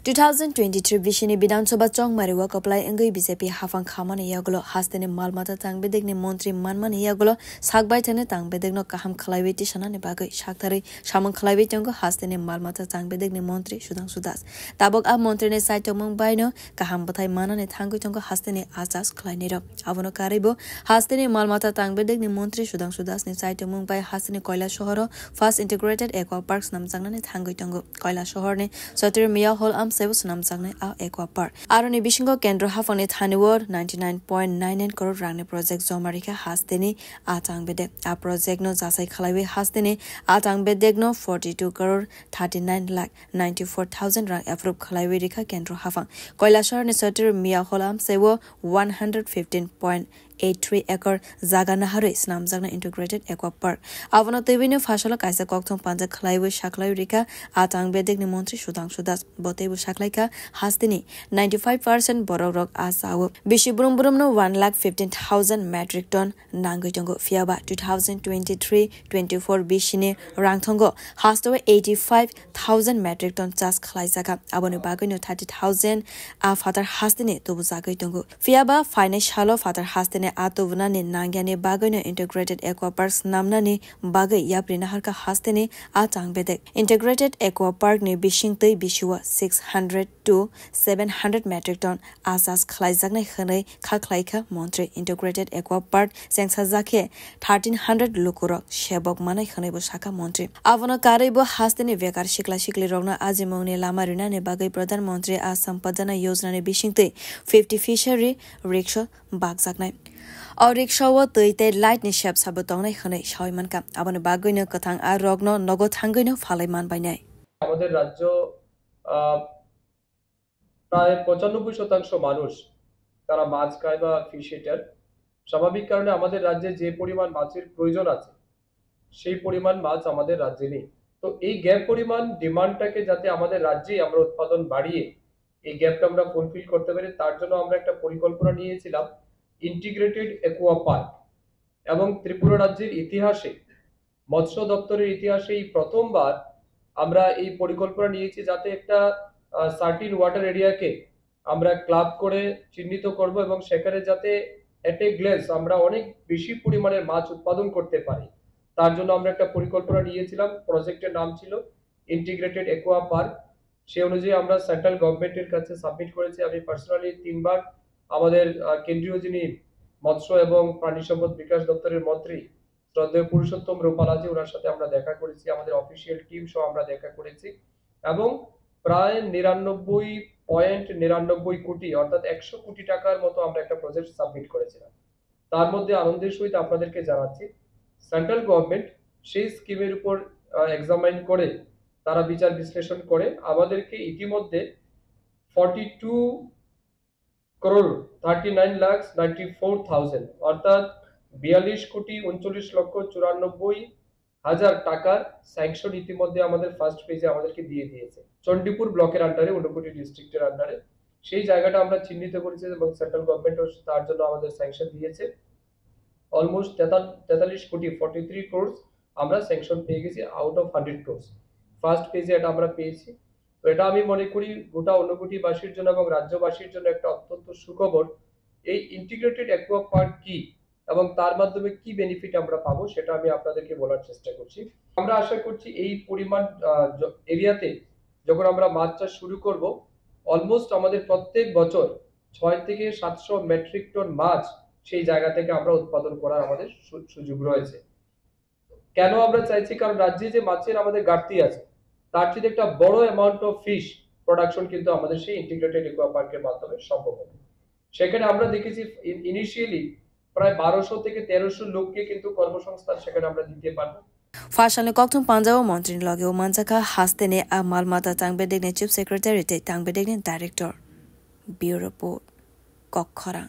2023 bishini bidansabha chongmari wa kaplai engai BJP hafang khamane yaglo hastene malmata tangbedegni montri manmani yaglo sakbai thane tangbedegno kaham khlaiweti sanane bagai saktari samang khlaiwe chongo hastene malmata tangbedegni montri Sudhanshu Das tabok a montri ne sai tomong baino kaham bathai manane thangoi chongo hastene ajas khlainero abono karibo hastene malmata tangbedegni montri Sudhanshu Das ne sai tomong bai hastene koila shohor first integrated eco parks namjangnane thangoi chongo koila shohor ne sotir miya hol am Sevo Namjangne a Aqua Park. Aroni Bishingo Kendro Hafone Thaniwar 99.99 crore rangne project Zomarika Hasteni Atangbede. A project no Zasai Khalawe Hasteni Atangbedegno 42 crore 39 lakh 94,000 rang approved Khalawe Rika Kendro Hafang. Koilashar Nesotir Mia Holam Sevo 115.83 acre Zaga Nahare Snamjagna integrated Aqua Park. Avono Tevino Fashola Kaisa Kokthong Panja Khalawe Shaklai Rika Atangbedegni Montri Sudhanshu Das Botebu Shaklaika Hastini 95% Borok Asawo Bishibrum no 1,15,000 metric ton Nangotongo Fiaba 2023-24 Bishine Rangtongo Hastowe 85,000 metric ton Jas Klaisaka Abonu Bagano 30,000 a father Hastini Tobuzakatongo Fiaba Financial father Hastini Atovunani Nangiani Bagano integrated Aqua Parks Namnani Bagai Yaprina Harka Hastini Atangbedek integrated Aqua Park ne Bishingte Bishua 600 to 700 metric ton asas khlaijagna khanai khaklaika Montri integrated Aqua Park sengsazake 1300 lukurok shebok manai khanai bo saka Montri avona karaibo hasteni vekar shikla shikli rogna ajimongni lama rina ne bagai pradhan mantri a sampadana yojna ne bishingte 50 fishery rickshaw bagjaknai और rickshaw व तैते light नि shape सब तंगनै खनै सयमान का आबन बागैनो कथां आ रगनो नगो थांगैनो फालायमान बायनाय আমাদের রাজ্য প্রায় 95% মানুষ তারা মাছ খায় বা ফিশ ইটার স্বাভাবিক কারণে আমাদের রাজ্যে যে পরিমাণ মাছের প্রয়োজন আছে সেই পরিমাণ মাছ আমাদের রাজ্যে নেই তো এই গ্যাপ পরিমাণ ডিমান্ডটাকে যাতে আমাদের রাজ্যে আমরা উৎপাদন বাড়িয়ে এই গ্যাপটা আমরা ফুলফিল করতে পারি তার জন্য আমরা একটা পরিকল্পনা নিয়েছিলাম ইন্টিগ্রেটেড অ্যাকোয়া পার্ক এবং ত্রিপুরা রাজ্যের ইতিহাসে মৎস্য দপ্তরের ইতিহাসে এই প্রথমবার আমরা এই পরিকল্পনা নিয়েছি যাতে একটা সার্টিন ওয়াটার এরিয়াকে আমরা ক্লাব করে চিহ্নিত করব এবং সেখানে যাতে এট এ গ্লেন্স আমরা অনেক বেশি পরিমাণের মাছ উৎপাদন করতে পারি তার জন্য আমরা একটা পরিকল্পনা নিয়েছিলাম প্রজেক্টের নাম ছিল ইন্টিগ্রেটেড অ্যাকোয়া পার্ক সেই অনুযায়ী আমরা সেন্ট্রাল গভর্নমেন্টের কাছে সাবমিট করেছি আমি পার্সোনালি 3 বার আমাদের কেন্দ্রীয় যিনি মৎস্য এবং প্রাণী সম্পদ বিকাশ দপ্তরের মন্ত্রী শ্রদ্ধেয় পুরুষোত্তম রূপালাজি ওনার সাথে আমরা দেখা করেছি আমাদের অফিশিয়াল টিম সহ আমরা দেখা করেছি এবং প্রায় 99.99 কোটি অর্থাৎ 100 কোটি টাকার মতো আমরা একটা প্রজেক্ট সাবমিট করেছিলাম তার মধ্যে আনন্দের সহিত আপনাদেরকে জানাচ্ছি সেন্ট্রাল গভর্নমেন্ট সেই স্কিমের উপর এক্সামাইন করে তারা বিচার বিশ্লেষণ করে আমাদেরকে ইতিমধ্যে 42 crore 39,94,000 অর্থাৎ 42 কোটি 39 লক্ষ 94 হাজার টাকার স্যাংশন ইতিমধ্যে আমাদের ফার্স্ট পেজে আমাদেরকে দিয়ে দিয়েছে চণ্ডীপুর ব্লকের আন্ডারে ঊনকোটি ডিস্ট্রিক্টের আন্ডারে সেই জায়গাটা আমরা চিহ্নিত করেছি এবং সেন্ট্রাল গভর্নমেন্ট তার জন্য আমাদের স্যাংশন দিয়েছে অলমোস্ট 43 কোটি 43 crore আমরা স্যাংশন পেয়ে গেছি আউট অফ 100 crore ফার্স্ট পেজে এটা আমরা পেয়েছি তো এটা আমি মনে করি গোটা ঊনকোটি বাসীর জন্য এবং রাজ্যবাসীর জন্য একটা অত্যন্ত সুখবর এই ইন্টিগ্রেটেড অ্যাকোয়া পার্ক কি এবং তার মাধ্যমে কি বেনিফিট আমরা পাবো সেটা আমি আপনাদেরকে বলার চেষ্টা করছি আমরা আশা করছি এই পরিমাণ এরিয়াতে যখন আমরা মাছ চাষ শুরু করব অলমোস্ট আমাদের প্রত্যেক বছর 6 থেকে 700 মেট্রিক টন মাছ সেই জায়গা থেকে আমরা উৎপাদন করার আমাদের সুযোগ রয়েছে কেন আমরা চাইছি কারণ রাজ্যে যে মাছের আমাদের ঘাটতি আছে তার চেয়ে একটা বড় অ্যামাউন্ট অফ ফিশ প্রোডাকশন কিন্তু আমাদের সেই ইন্টিগ্রেটেড অ্যাকোয়া পার্কের মাধ্যমে সম্ভব হবে সেখানে আমরা দেখেছি ইনিশিয়ালি প্রায় 1200 থেকে 1300 লোককে কিন্তু কর্মসংস্থান সেখানে আমরা দিতে পারবো ফাশালে কক্থং পাঞ্জাব মন্ত্রী লগেও মানজাকা হাস্তেনে আ মালমাতা তাংবেদেগনে চিফ সেক্রেটারি তে তাংবেদেগনে ডাইরেক্টর ব্যুরো রিপোর্ট কক্ষরা